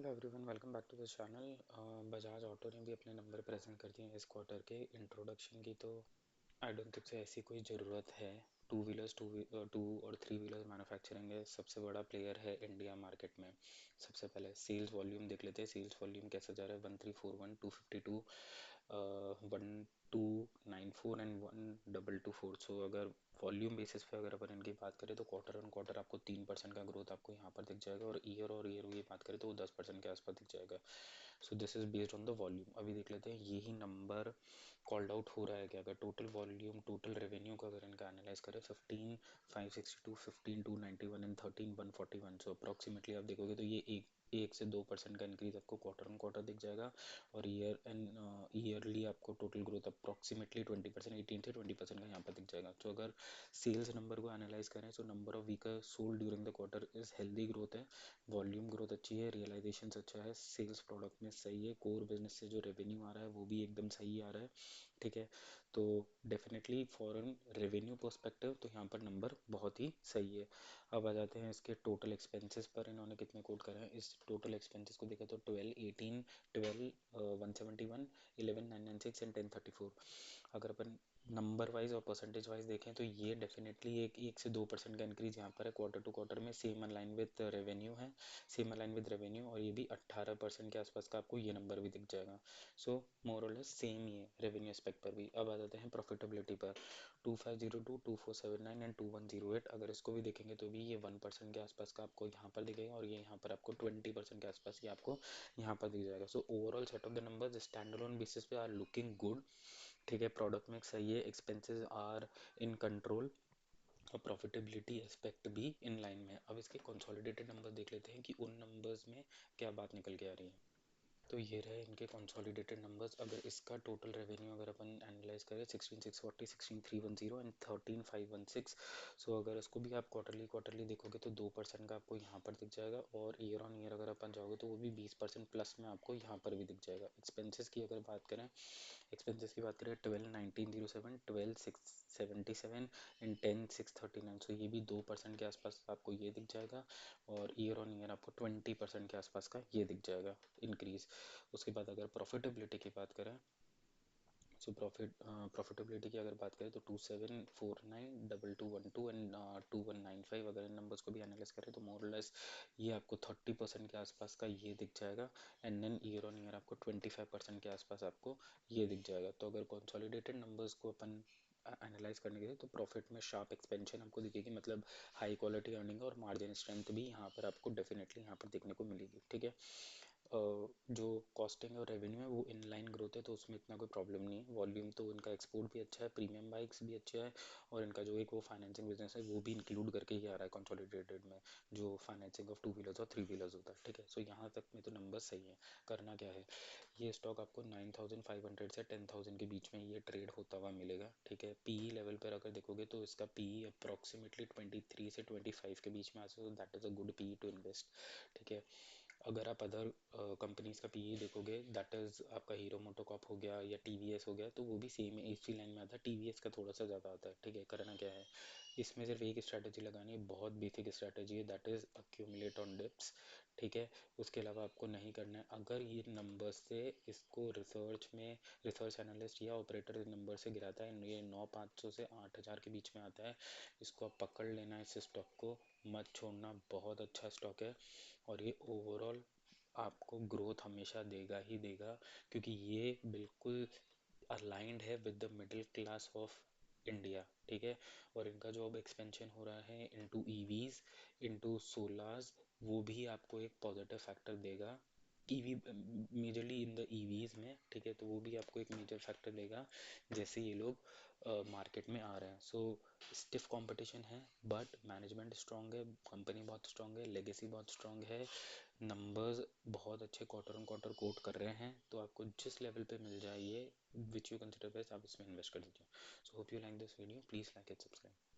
Hello everyone, welcome back to the channel. Bajaj Auto ने भी अपने नंबर प्रेजेंट कर दिए हैं इस क्वार्टर के। इंट्रोडक्शन की तो आई डोंट थिंक से ऐसी कोई ज़रूरत है। टू और थ्री व्हीलर्स मैन्युफैक्चरिंग है, सबसे बड़ा प्लेयर है इंडिया मार्केट में। सबसे पहले सेल्स वॉल्यूम देख लेते हैं। सेल्स वॉल्यूम कैसा जा रहा है? 1341, 252, 1294 एंड 1224। सो अगर वॉल्यूम बेसिस पे अगर अपन इनकी बात करें तो क्वार्टर ऑन क्वार्टर आपको 3% का ग्रोथ आपको यहाँ पर दिख जाएगा, और ईयर की बात करें तो वो 10% के आसपास दिख जाएगा। So this is based on the volume. अभी देख लेते हैं यही नंबर कॉल्ड आउट हो रहा है क्या। अगर टोटल वॉल्यूम, टोटल रेवेन्यू का अगर इनका एनालाइज करें, 15,562, 15,291 एंड 13,141। सो अप्रॉक्सीमेटली आप देखोगे तो ये एक से 2% का इंक्रीज आपको क्वार्टर ऑन क्वार्टर दिख जाएगा, और ईयरली आपको टोटल ग्रोथ अप्रॉक्सीमेटली 20%, 18 से 20% का यहाँ पर दिख जाएगा। तो अगर सेल्स नंबर को एनालाइज करें तो number of vehicle sold during the quarter is healthy growth है, वॉल्यूम ग्रोथ अच्छी है, रियलाइजेशन अच्छा है, सेल्स प्रोडक्ट में सही है, कोर बिजनेस से जो रेवेन्यू आ रहा है वो भी एकदम सही आ रहा है। ठीक है, तो डेफिनेटली फॉरेन रेवेन्यू पर्सपेक्टिव तो यहाँ पर नंबर बहुत ही सही है। अब आ जाते हैं इसके टोटल एक्सपेंसेस पर। इन्होंने कितने कोट करे हैं? इस टोटल एक्सपेंसेस को देखा तो 12, 18, 12, 171, 11,996 एंड 1034। अगर अपन नंबर वाइज और परसेंटेज वाइज देखें तो ये डेफिनेटली एक से 2% का इंक्रीज यहाँ पर है क्वार्टर टू क्वार्टर में। सेम अलाइन विद रेवेन्यू है, सेम अलाइन विद रेवेन्यू, और ये भी 18% के आसपास का आपको ये नंबर भी दिख जाएगा। सो मोर और लेस सेम ही है रेवेन्यू एस्पेक्ट पर भी। अब आ जाते हैं प्रॉफिटेबिलिटी पर। 2502, 2479 एंड 2108। अगर इसको भी देखेंगे तो भी ये 1% के आसपास का आपको यहाँ पर दिखेगा, और ये यहाँ पर आपको 20% के आसपास ये आपको यहाँ पर दिख जाएगा। So overall set of the numbers stand alone basis पे आर लुकिंग गुड। ठीक है, प्रोडक्ट मिक्स सही है, एक्सपेंसेस आर इन कंट्रोल, और प्रॉफिटेबिलिटी एस्पेक्ट भी इन लाइन में है। अब इसके कंसोलिडेटेड नंबर देख लेते हैं कि उन नंबर्स में क्या बात निकल के आ रही है। तो ये रहे इनके कंसोलिडेटेड नंबर्स। अगर इसका टोटल रेवेन्यू अगर अपन एनालाइज करें, 16,640, 16,310 एंड 13,516। सो अगर इसको भी आप क्वार्टरली क्वार्टरली देखोगे तो 2% का आपको यहाँ पर दिख जाएगा, और ईयर ऑन ईयर अगर अपन जाओगे तो वो भी 20% प्लस में आपको यहाँ पर भी दिख जाएगा। एक्सपेंसेस की अगर बात करें, एक्सपेंसेस की बात करें, 12,1907, 12,677 एंड 10,639। सो ये भी 2% के आसपास आपको ये दिख जाएगा, और ईयर ऑन ईयर आपको 20% के आसपास का ये दिख जाएगा इंक्रीज। उसके बाद अगर प्रॉफिटेबिलिटी की बात करें, सो प्रॉफिटेबिलिटी की अगर बात करें तो 2749, 2212 एंड 2195। अगर इन नंबर्स को भी एनालाइज करें तो मोर लेस ये आपको 30% के आसपास का ये दिख जाएगा, and then year on year आपको 25% के आसपास आपको ये दिख जाएगा। तो अगर कंसोलिडेटेड नंबर्स को अपन एनालाइज करने के लिए तो प्रॉफिट में शार्प एक्सपेंशन आपको दिखेगी, मतलब हाई क्वालिटी अर्निंग और मार्जिन स्ट्रेंथ भी यहाँ पर आपको डेफिनेटली यहाँ पर देखने को मिलेगी। ठीक है, जो कॉस्टिंग और रेवेन्यू है वो इन लाइन ग्रोथ है, तो उसमें इतना कोई प्रॉब्लम नहीं है। वॉल्यूम तो इनका एक्सपोर्ट भी अच्छा है, प्रीमियम बाइक्स भी अच्छा है, और इनका जो एक वो फाइनेंसिंग बिजनेस है वो भी इंक्लूड करके ही आ रहा है कंसोलिडेटेड में, जो फाइनेंसिंग ऑफ टू व्हीलर्स और थ्री व्हीलर्स होता है। ठीक है, सो यहाँ तक में तो नंबर सही है। करना क्या है, ये स्टॉक आपको 9,500 से 10,000 के बीच में ये ट्रेड होता हुआ मिलेगा। ठीक है, पीई लेवल पर अगर देखोगे तो इसका पीई अप्रॉक्सीमेटली 23 से 25 के बीच में आ सकता है, that is a good PE to invest. ठीक है, अगर आप अदर कंपनीज का पीई देखोगे, दैट इज़ आपका हीरो मोटोकॉप हो गया या टीवीएस हो गया, तो वो भी सेम इसी लाइन में आता है। टीवीएस का थोड़ा सा ज़्यादा आता है। ठीक है, करना क्या है, इसमें सिर्फ एक स्ट्रैटेजी लगानी है, बहुत बेसिक स्ट्रैटेजी है, that is accumulate on dips. ठीक है, उसके अलावा आपको नहीं करना है। अगर ये नंबर से इसको रिसर्च एनालिस्ट या ऑपरेटर नंबर से गिराता है, ये 9,500 से 8,000 के बीच में आता है, इसको आप पकड़ लेना, इस स्टॉक को मत छोड़ना, बहुत अच्छा स्टॉक है, और ये ओवरऑल आपको ग्रोथ हमेशा देगा ही देगा, क्योंकि ये बिल्कुल अलाइंड है with the middle class of India. ठीक है, और इनका जो अब एक्सपेंशन हो रहा है इनटू ईवीज, इनटू सोलार्स, वो भी आपको एक पॉजिटिव फैक्टर देगा। EV majorly in the EVs में। ठीक है, तो वो भी आपको एक मेजर फैक्टर देगा जैसे ये लोग मार्केट में आ रहे हैं। सो स्टिफ कंपटीशन है, बट मैनेजमेंट स्ट्रांग है, कंपनी बहुत स्ट्रांग है, लेगेसी बहुत स्ट्रांग है, नंबर्स बहुत अच्छे क्वार्टर ऑन क्वार्टर कोट कर रहे हैं। तो आपको जिस लेवल पे मिल जाए ये विच यू कंसिडर बेस्ट, आप इसमें इन्वेस्ट कर दीजिए। So hope you like this video, please like and subscribe.